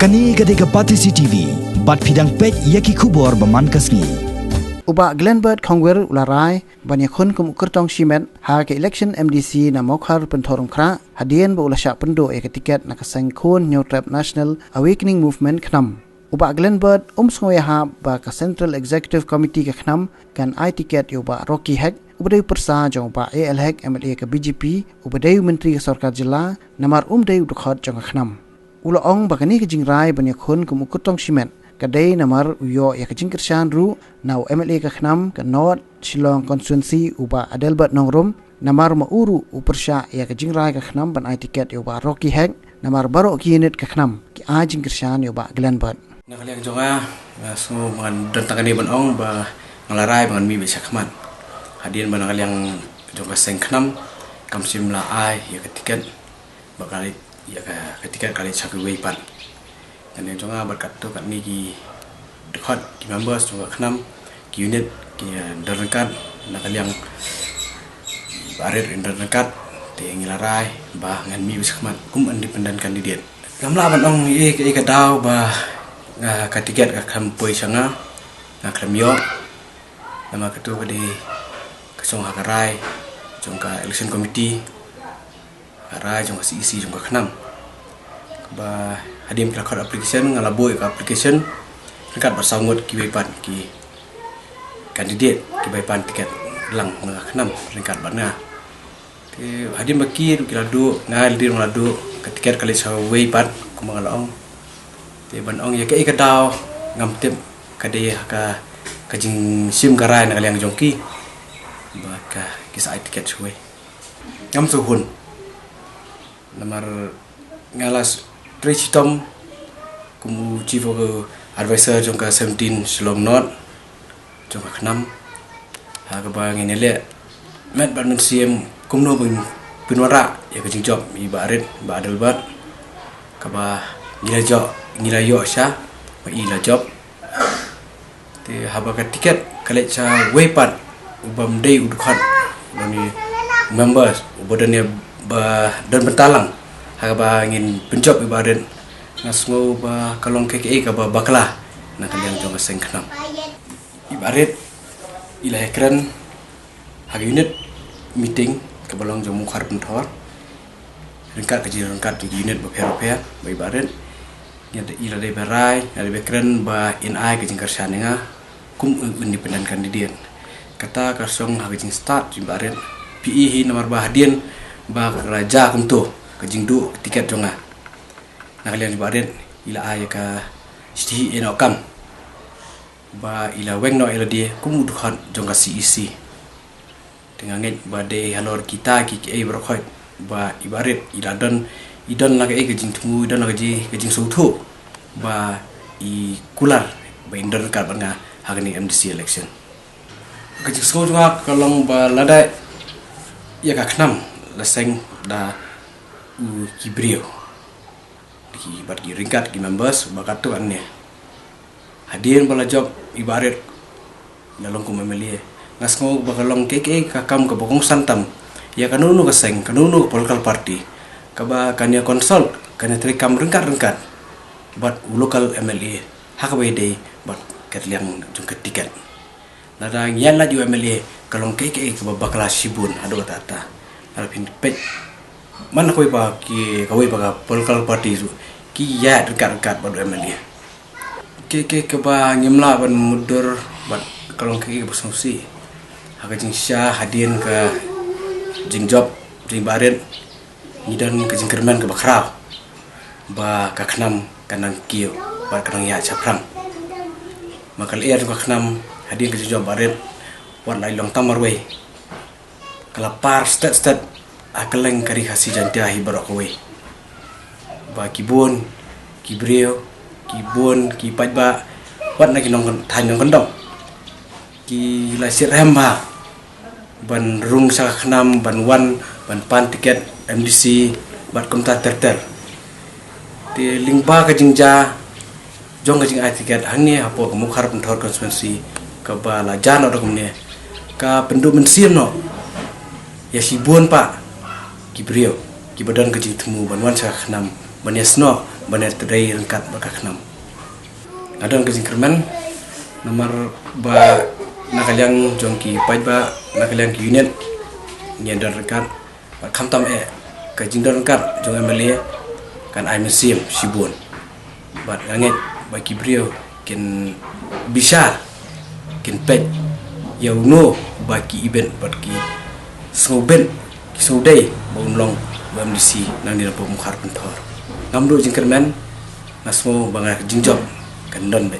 Kani gadega Pati CCTV, bat fidang pek yaki kubor baman kasni. Uba Glenbert Kongwer ularai banyakun kertong simet ha ke election MDC na mokhar pentorong kra hadian ba ulasya pendo e tiket na kasengkun New Trap National Awakening Movement knam. Uba Glenbert sngoya ha ba ka Central Executive Committee ka knam kan ai tiket uba Rocky Hack ubadai persa jong ba AL Hack MLA ka BJP ubadai menteri ka sarkar jila namar dai udkhot jong knam. Ula ong bakani kajing rai banyakun kertong simet kadai namar uyo ya kajing kershan ru nau MLA ka khnam ka North Shillong constituency uba Adelbert Nongrum namar mauru upersya ya kajing rai ka khnam ban ai tiket uba Rocky Hack namar baro ki unit ka khnam ki ajing kershan uba Glenbert nakaliang jonga semua mangan dentang ni ban ong ba ngalarai mangan mi bisa khaman hadian ban nakaliang jonga seng khnam kam simla ai ya tiket bakal ya ketika kali cakup pan dan yang jonga berkat tu kat ni ki dekat ki members juga kenam ki unit ki derengkat nak yang barir derengkat te ngilarai bah ngan mi bisakmat kum independent candidate gamla ban ong ke dau bah ketika ka kampoi sanga nak kremyo nama ketua di kesong hakarai jongka election committee arai jong si isi jong khnam ba hadim prakar application ngalaboy ka application dekat bersangut ki baipan ki kandidat ki baipan tiket lang ngah khnam dekat bana te hadim baki kiladu ngal dir ngaladu ka tiket kali sa baipan kumangalong te ban ong ya ke daw ngam tip kadai ka kajing sim garai ngal yang jongki ba ka kisah tiket suwe ngam suhun namar ngalas Tricitom kumu chief advisor jongka 17 Shillong North jongka khnam ha ka ba ngene le met ban siem kumno binwara ya kajing job mi barit ba Adelbert ka ba ngila yo sha ba ila job te haba ka tiket kale cha wepat ubam dei udkhat ni members ubodane ba dan bentalang haba ngin penjob ibarat ngasmo ba kalong KKA ka ba bakla na kaliang jong seng khnam ibarat ila ekran hag unit meeting ka balong jong mukhar pentor rengkat kaji rengkat di unit ba pera ba ibarat nyada ila de berai ada ekran ba NI ka jing kersan nga kum independent candidate kata kasong hag jing start ibarat PE hi nomor ba hadian ba raja kumtu kajing du tiket jonga nakalian ibarat ila ay ka sti enokam ba ila weng no ila dia kumudukhan jonga CEC dengan ngit ba de halor kita ki ai brokhoi ba ibarat ila idon la ai kajing tumu idon la kajing sutu ba I kular ba indon kar banga hagani MDC election kajing so jonga kalong ba ladai ya ka khnam laseng da kibrio di bat ki ringkat ki members bakat tu anne hadian bala job ibarat lalong ku memeli ngasngo bakalong KK ka kam ka bokong santam ya kanunu ka seng kanunu political party ka ba kanya consult kanya tri kam ringkat bat local MLA hakabai dei bat katliang jung tiket nadang yan la ju MLA kalong KK ka bakala sibun ado tata alpin pet mana koi ba ki koi ba political party ki ya dekat pada MLA ke ba ngimla ban mudur bat kalong ke bersongsi haga jing sya hadian ke jing job jing baret nidan ke jing kerman ke bakrau ba ka khnam kanan kiu ba kanang ya chaprang makal air ka khnam hadian ke jing job baret wat lai long tamarwe kalapar stat akaleng kari khasi jantia hi barokwe ba kibun kibrio kibun ki pajba wat na kinong thanong kondong ki la sirhamba ban rung sa khnam ban wan ban pan tiket MDC bat komta terter ti lingba ka jingja jong ka jing ai tiket hangni apo mukhar pentor konstituensi ka ba la jano dokumne ka pendu mensim no ya sibun pak kibrio ki badan kajing temu banwan sa khnam banyasno benar terdai rengkat bakal kenam. Ada ke jingkerman nomor ba nakaliang jongki pai ba nakaliang ki unit nyadar rengkat ba kamtam ke jingdar rengkat jong MLA kan ai musim sibun. Ba ngangit ba kibrio kin bisa kin pet yauno ba ki event ba ki soben ki sodai bonlong ba MDC nang dina pemukhar pentor. Ngamdo jingkerman nasmo bangak jingjob kan don bet